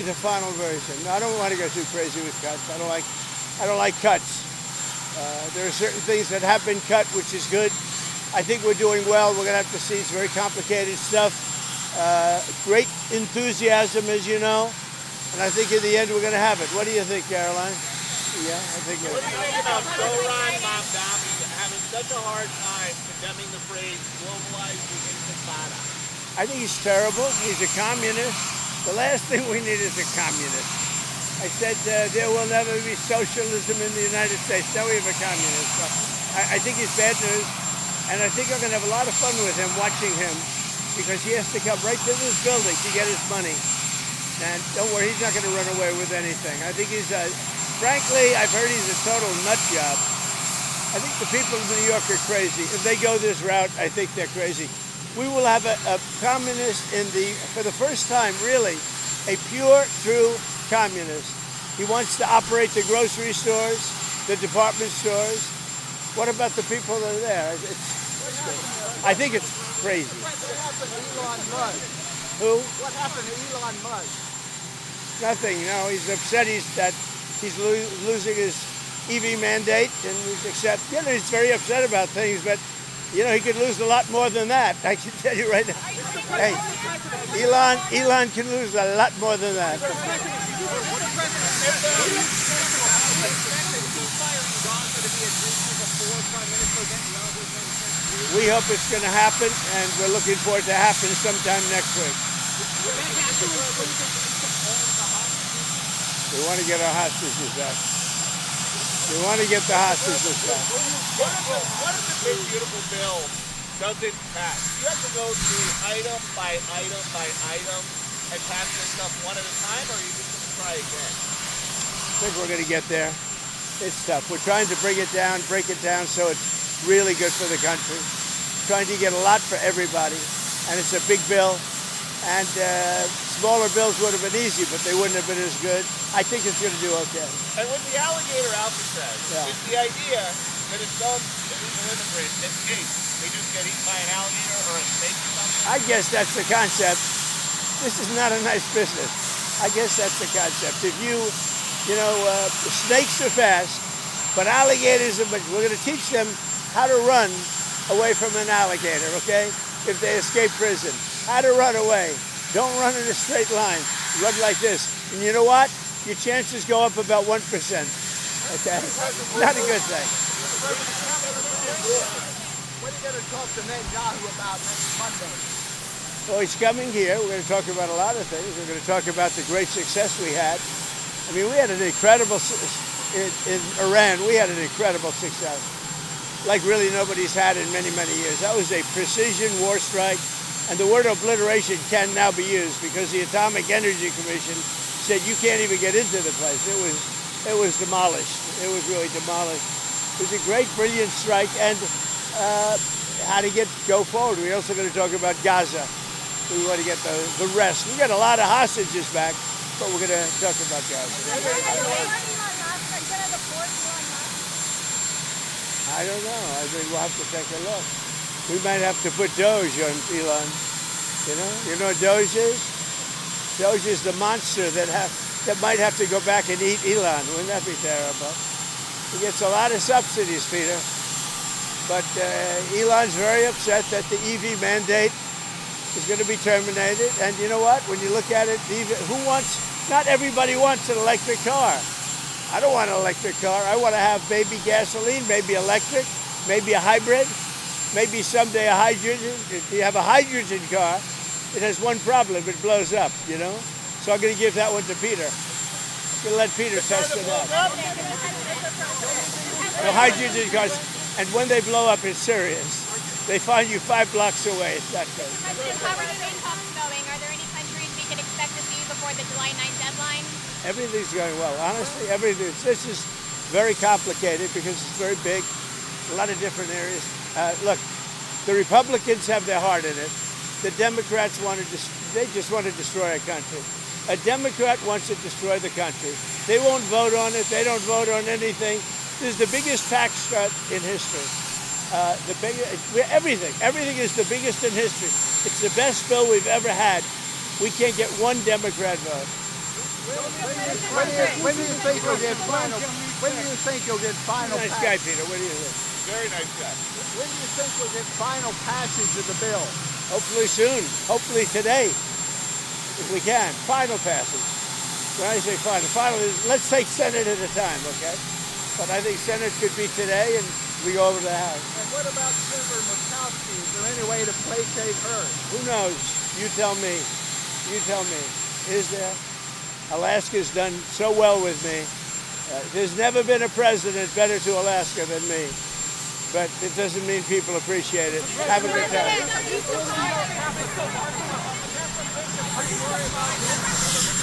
The final version. No, I don't want to go too crazy with cuts. I don't like cuts. There are certain things that have been cut, which is good. I think we're doing well. We're going to have to see. It's very complicated stuff. Great enthusiasm, as you know. And I think in the end we're going to have it. What do you think, Caroline? Yeah, I think. What do you think about Zoran Mamdani having such a hard time condemning the phrase globalizing intifada? I think he's terrible. He's a communist. The last thing we need is a communist. I said there will never be socialism in the United States. Now we have a communist. So I think he's bad news. And I think I'm going to have a lot of fun with him, watching him, because he has to come right to this building to get his money. And don't worry, he's not going to run away with anything. I think he's, frankly, I've heard he's a total nut job. I think the people of New York are crazy. If they go this route, I think they're crazy. We will have a communist for the first time, really, a pure, true communist. He wants to operate the grocery stores, the department stores. What about the people that are there? I think it's crazy. What happened to Elon Musk? Who? What happened to Elon Musk? Nothing. No, he's upset that he's losing his EV mandate, and he's very upset about things, but you know, he could lose a lot more than that. I can tell you right now. Hey, Elon can lose a lot more than that. We hope it's going to happen, and we're looking forward to happen sometime next week. We want to get our hostages back. We want to get the hostages back. What if the big beautiful bill doesn't pass? You have to go through item by item by item and pass this stuff one at a time, or are you just going to try again? I think we're going to get there. It's tough. We're trying to break it down so it's really good for the country. Trying to get a lot for everybody, and it's a big bill. And smaller bills would have been easy, but they wouldn't have been as good. I think it's going to do okay. And with the Alligator Alcatraz, is the idea that if some illegal immigrant escapes, they just get eaten by an alligator or a snake or something? I guess that's the concept. This is not a nice business. I guess that's the concept. If snakes are fast, but alligators are, but we're going to teach them how to run away from an alligator, okay? If they escape prison, how to run away. Don't run in a straight line. Run like this. And you know what? Your chances go up about 1%, okay? Not a good thing. What are you going to talk to Netanyahu about next Monday? Well, he's coming here. We're going to talk about a lot of things. We're going to talk about the great success we had. I mean, we had an incredible, in Iran, we had an incredible success, like really nobody's had in many, many years. That was a precision war strike, and the word obliteration can now be used because the Atomic Energy Commission said you can't even get into the place. It was demolished. It was really demolished. It was a great, brilliant strike, and how to go forward. We're also going to talk about Gaza. We want to get the rest. We got a lot of hostages back, but we're going to talk about Gaza. I don't know. I mean, we'll have to take a look. We might have to put Doge on Elon. You know what Doge is? Doge is the monster that might have to go back and eat Elon. Wouldn't that be terrible? He gets a lot of subsidies, Peter. But Elon's very upset that the EV mandate is going to be terminated. And you know what? When you look at it, not everybody wants an electric car. I don't want an electric car. I want to have maybe gasoline, maybe electric, maybe a hybrid, maybe someday a hydrogen. If you have a hydrogen car, it has one problem. It blows up, you know? So I'm going to give that one to Peter. I'm going to let Peter test it out. The hydrogen cars, and when they blow up, it's serious. They find you 5 blocks away. It's that good. How are the trade talks going? Are there any countries we can expect to see before the July 9th deadline? Everything's going well. Honestly, everything. This is very complicated because it's very big, a lot of different areas. Look, the Republicans have their heart in it. The Democrats they just want to destroy our country. A Democrat wants to destroy the country. They won't vote on it. They don't vote on anything. This is the biggest tax cut in history. Everything is the biggest in history. It's the best bill we've ever had. We can't get one Democrat vote. When do you think you'll get final? When do you think you'll get final? Nice guy, Peter. What do you think? Very nice guy. When do you think you'll get final passage of the bill? Hopefully soon. Hopefully today, if we can. Final passage. When I say final is, let's take Senate at a time, okay? But I think Senate could be today, and we go over to the House. And what about Senator Murkowski? Is there any way to placate her? Who knows? You tell me. You tell me. Is there? Alaska's done so well with me. There's never been a president better to Alaska than me. But it doesn't mean people appreciate it. Have a good time.